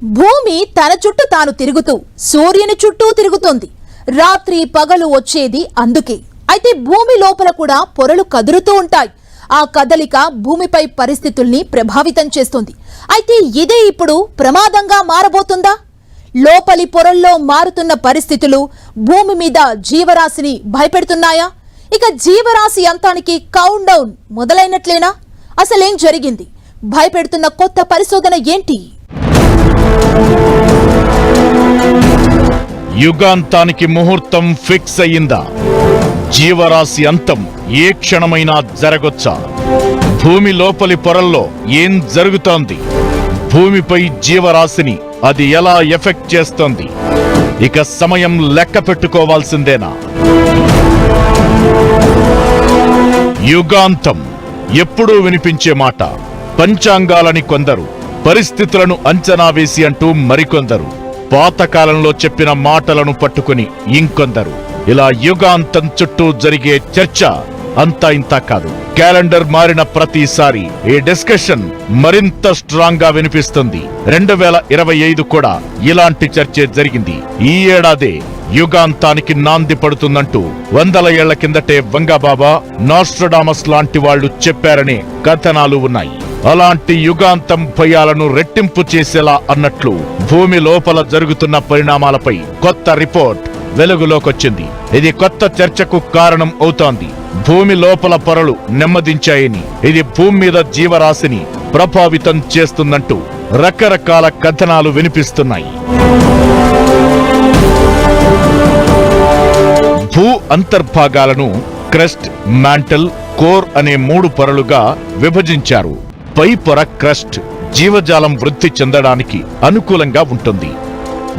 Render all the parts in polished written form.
భూమి తన చుట్టూ తాను తిరుగుతూ సూర్యుని చుట్టూ తిరుగుతోంది. రాత్రి పగలు వచ్చేది అందుకే. అయితే భూమి లోపల కూడా పొరలు కదులుతూ ఉంటాయి. ఆ కదలిక భూమిపై పరిస్థితుల్ని ప్రభావితం చేస్తుంది. అయితే ఇదే ఇప్పుడు ప్రమాదంగా మారబోతుందా? లోపలి పొరల్లో మారుతున్న పరిస్థితులు భూమి మీద జీవరాశిని భయపెడుతున్నాయా? ఇక జీవరాశి అంతానికి కౌంట్ డౌన్ మొదలైనట్లేనా? అసలేం జరిగింది? భయపెడుతున్న కొత్త పరిశోధన ఏంటి? యుగాంతానికి ముహూర్తం ఫిక్స్ అయ్యిందా? జీవరాశి అంతం ఏ క్షణమైనా జరగొచ్చా? భూమి లోపలి పొరల్లో ఏం జరుగుతోంది? భూమిపై జీవరాశిని అది ఎలా ఎఫెక్ట్ చేస్తోంది? ఇక సమయం లెక్క పెట్టుకోవాల్సిందేనా? యుగాంతం ఎప్పుడూ వినిపించే మాట. పంచాంగాలని కొందరు, పరిస్థితులను అంచనా వేసి అంటూ మరికొందరు, పాతకాలంలో చెప్పిన మాటలను పట్టుకుని ఇంకొందరు. ఇలా యుగాంతం చుట్టూ జరిగే చర్చ అంతా ఇంతా కాదు. క్యాలెండర్ మారిన ప్రతిసారి ఈ డిస్కషన్ మరింత స్ట్రాంగ్ గా వినిపిస్తుంది. 2025 కూడా ఇలాంటి చర్చే జరిగింది. ఈ ఏడాదే యుగాంతానికి నాంది పడుతుందంటూ 100 ఏళ్ల కిందటే వంగబాబా, నాస్ట్రడామస్ లాంటి వాళ్లు చెప్పారనే కథనాలు ఉన్నాయి. అలాంటి యుగాంతం భయాలను రెట్టింపు చేసేలా అన్నట్లు భూమి లోపల జరుగుతున్న పరిణామాలపై కొత్త రిపోర్ట్ వెలుగులోకొచ్చింది. ఇది కొత్త చర్చకు కారణం అవుతోంది. భూమి లోపల పొరలు నెమ్మదించాయని, ఇది భూమి మీద జీవరాశిని ప్రభావితం చేస్తుందంటూ రకరకాల కథనాలు వినిపిస్తున్నాయి. భూ అంతర్భాగాలను క్రస్ట్, మ్యాంటల్, కోర్ అనే 3 పొరలుగా విభజించారు. పై పొర క్రస్ట్ జీవజాలం వృద్ధి చెందడానికి అనుకూలంగా ఉంటుంది.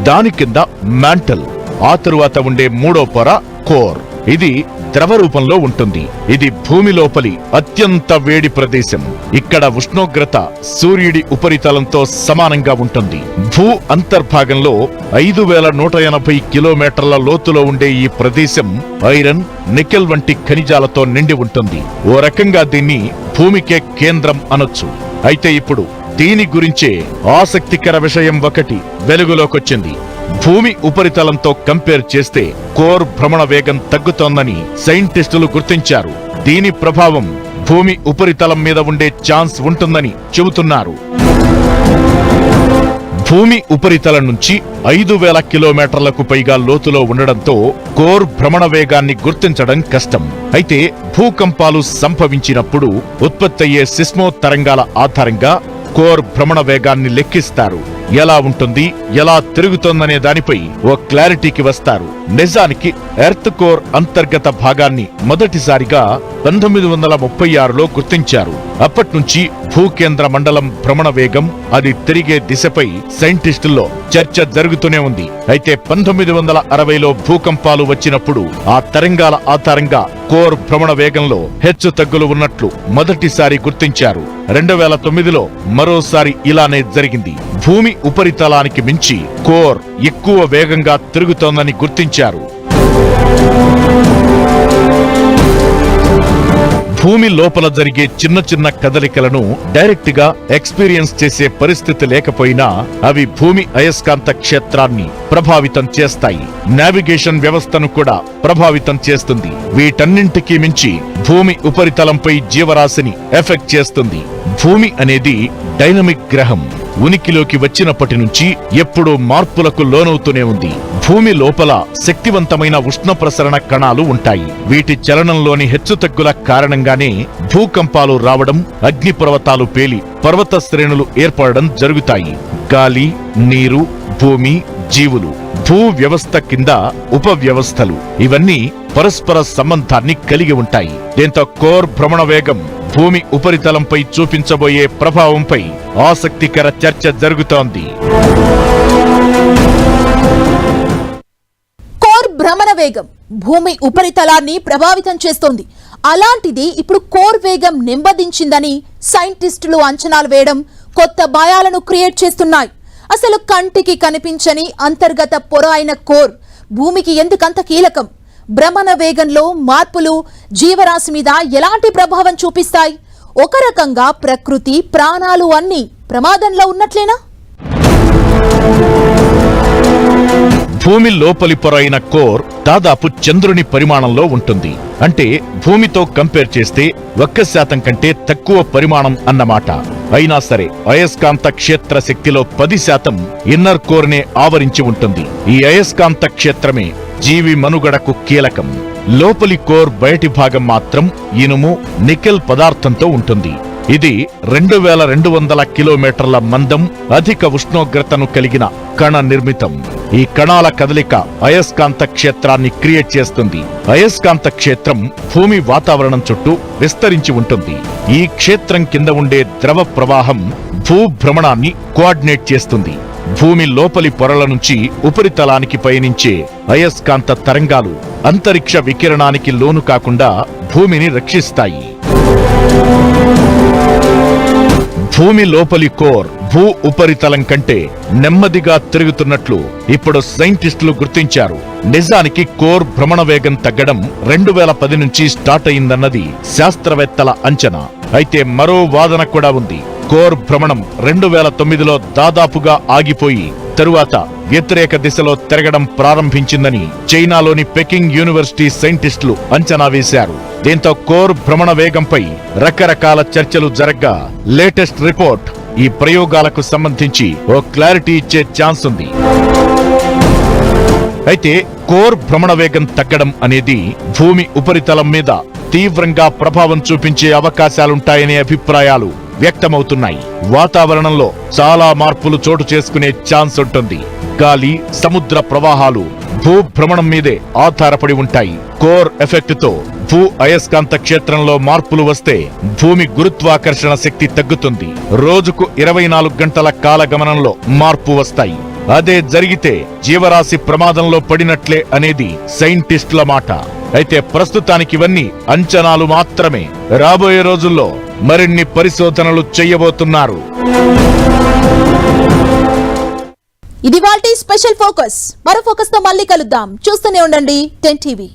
దాని కింద మ్యాంటల్, ఆ తరువాత ఉండే 3వ పొర కోర్. ఇది ద్రవ రూపంలో ఉంటుంది. ఇది భూమి లోపలి అత్యంత వేడి ప్రదేశం. ఇక్కడ ఉష్ణోగ్రత సూర్యుడి ఉపరితలంతో సమానంగా ఉంటుంది. భూ అంతర్భాగంలో 5180 కిలోమీటర్ల లోతులో ఉండే ఈ ప్రదేశం ఐరన్, నికెల్ వంటి ఖనిజాలతో నిండి ఉంటుంది. ఓ రకంగా దీన్ని భూమికే కేంద్రం అనొచ్చు. అయితే ఇప్పుడు దీని గురించే ఆసక్తికర విషయం ఒకటి వెలుగులోకొచ్చింది. భూమి ఉపరితలంతో కంపేర్ చేస్తే కోర్ భ్రమణ వేగం తగ్గుతోందని సైంటిస్టులు గుర్తించారు. దీని ప్రభావం భూమి ఉపరితలం మీద ఉండే ఛాన్స్ ఉంటుందని చెబుతున్నారు. భూమి ఉపరితలం నుంచి 5000 కిలోమీటర్లకు పైగా లోతులో ఉండడంతో కోర్ భ్రమణ వేగాన్ని గుర్తించడం కష్టం. అయితే భూకంపాలు సంభవించినప్పుడు ఉత్పత్తయ్యే సిస్మో తరంగాల ఆధారంగా కోర్ భ్రమణ వేగాన్ని లెక్కిస్తారు. ఎలా ఉంటుంది, ఎలా తిరుగుతోందనే దానిపై ఓ క్లారిటీకి వస్తారు. నిజానికి ఎర్త్ కోర్ అంతర్గత భాగాన్ని మొదటిసారిగా 1936లో గుర్తించారు. అప్పట్నుంచి భూకేంద్ర మండలం భ్రమణ వేగం, అది తిరిగే దిశపై సైంటిస్టుల్లో చర్చ జరుగుతూనే ఉంది. అయితే 1960లో భూకంపాలు వచ్చినప్పుడు ఆ తరంగాల ఆధారంగా కోర్ భ్రమణ వేగంలో హెచ్చు తగ్గులు ఉన్నట్లు మొదటిసారి గుర్తించారు. 2009లో మరోసారి ఇలానే జరిగింది. భూమి ఉపరితలానికి మించి కోర్ ఎక్కువ వేగంగా తిరుగుతోందని గుర్తించారు. భూమి లోపల జరిగే చిన్న చిన్న కదలికలను డైరెక్ట్ గా ఎక్స్పీరియన్స్ చేసే పరిస్థితి లేకపోయినా అవి భూమి అయస్కాంత క్షేత్రాన్ని ప్రభావితం చేస్తాయి. నావిగేషన్ వ్యవస్థను కూడా ప్రభావితం చేస్తుంది. వీటన్నింటికీ మించి భూమి ఉపరితలంపై జీవరాశిని ఎఫెక్ట్ చేస్తుంది. భూమి అనేది డైనమిక్ గ్రహం. ఉనికిలోకి వచ్చినప్పటి నుంచి ఎప్పుడూ మార్పులకు లోనవుతూనే ఉంది. భూమి లోపల శక్తివంతమైన ఉష్ణ ప్రసరణ కణాలు ఉంటాయి. వీటి చలనంలోని హెచ్చుతగ్గుల కారణంగానే భూకంపాలు రావడం, అగ్నిపర్వతాలు పేలి పర్వత శ్రేణులు ఏర్పడడం జరుగుతాయి. గాలి, నీరు, భూమి, జీవులు, భూ వ్యవస్థ కింద ఉప వ్యవస్థలు, ఇవన్నీ పరస్పర సంబంధాన్ని కలిగి ఉంటాయి. దీంతో కోర్ భ్రమణ వేగం భూమి ఉపరితలంపై చూపించబోయే ప్రభావంపై ఆసక్తికర చర్చ జరుగుతోంది. కోర్ భ్రమణ వేగం భూమి ఉపరితలాన్ని ప్రభావితం చేస్తోంది. అలాంటిది ఇప్పుడు కోర్ వేగం నెమ్మదించిందని సైంటిస్టులు అంచనాలు వేయడం కొత్త భయాలను క్రియేట్ చేస్తున్నాయి. అసలు కంటికి కనిపించని అంతర్గత పొర అయిన కోర్ భూమికి ఎందుకంత కీలకం? భ్రమణ వేగంలో మార్పులు జీవరాశి మీద ఎలాంటి ప్రభావం చూపిస్తాయి? ఒక రకంగా ప్రకృతి, ప్రాణాలు అన్నీ ప్రమాదంలో ఉన్నట్లేనా? భూమి లోపలి పొర అయిన కోర్ దాదాపు చంద్రుని పరిమాణంలో ఉంటుంది. అంటే భూమితో కంపేర్ చేస్తే 1% కంటే తక్కువ పరిమాణం అన్నమాట. అయినా సరే అయస్కాంత క్షేత్ర శక్తిలో 10% ఇన్నర్ కోర్ నే ఆవరించి ఉంటుంది. ఈ అయస్కాంత క్షేత్రమే జీవి మనుగడకు కీలకం. లోపలి కోర్ బయటి భాగం మాత్రం ఇనుము, నికెల్ పదార్థంతో ఉంటుంది. ఇది 2200 కిలోమీటర్ల మందం, అధిక ఉష్ణోగ్రతను కలిగిన కణ నిర్మితం. ఈ కణాల కదలిక అయస్కాంత క్షేత్రాన్ని క్రియేట్ చేస్తుంది. అయస్కాంత క్షేత్రం భూమి వాతావరణం చుట్టూ విస్తరించి ఉంటుంది. ఈ క్షేత్రం కింద ఉండే ద్రవ ప్రవాహం భూభ్రమణాన్ని కోఆర్డినేట్ చేస్తుంది. భూమి లోపలి పొరల నుంచి ఉపరితలానికి పయనించే అయస్కాంత తరంగాలు అంతరిక్ష వికిరణానికి లోను కాకుండా భూమిని రక్షిస్తాయి. భూమి లోపలి కోర్ భూ ఉపరితలం కంటే నెమ్మదిగా తిరుగుతున్నట్లు ఇప్పుడు సైంటిస్టులు గుర్తించారు. నిజానికి కోర్ భ్రమణ వేగం తగ్గడం 2010 నుంచి స్టార్ట్ అయిందన్నది శాస్త్రవేత్తల అంచనా. అయితే మరో వాదన కూడా ఉంది. కోర్ భ్రమణం 2009లో దాదాపుగా ఆగిపోయి తరువాత వ్యతిరేక దిశలో తిరగడం ప్రారంభించిందని చైనాలోని పెకింగ్ యూనివర్సిటీ సైంటిస్టులు అంచనా వేశారు. దీంతో కోర్ భ్రమణ వేగంపై రకరకాల చర్చలు జరగ్గా లేటెస్ట్ రిపోర్ట్ ఈ ప్రయోగాలకు సంబంధించి ఓ క్లారిటీ ఇచ్చే ఛాన్స్ ఉంది. అయితే కోర్ భ్రమణ వేగం తగ్గడం అనేది భూమి ఉపరితలం మీద తీవ్రంగా ప్రభావం చూపించే అవకాశాలుంటాయనే అభిప్రాయాలు వ్యక్తమవుతున్నాయి. వాతావరణంలో చాలా మార్పులు చోటు చేసుకునే ఛాన్స్ ఉంటుంది. గాలి, సముద్ర ప్రవాహాలు భూభ్రమణం మీదే ఆధారపడి ఉంటాయి. కోర్ ఎఫెక్ట్ తో భూ అయస్కాంత క్షేత్రంలో మార్పులు వస్తే భూమి గురుత్వాకర్షణ శక్తి తగ్గుతుంది. రోజుకు 24 గంటల కాలగమనంలో మార్పు వస్తాయి. అదే జరిగితే జీవరాశి ప్రమాదంలో పడినట్లే అనేది సైంటిస్టుల మాట. అయితే ప్రస్తుతానికి ఇవన్నీ అంచనాలు మాత్రమే. రాబోయే రోజుల్లో మరిన్ని పరిశోధనలు చేయబోతున్నారు. ఇది వాల్టీ స్పెషల్ ఫోకస్. మరో ఫోకస్ తో మళ్ళీ కలుద్దాం. చూస్తూనే ఉండండి 10 టీవీ.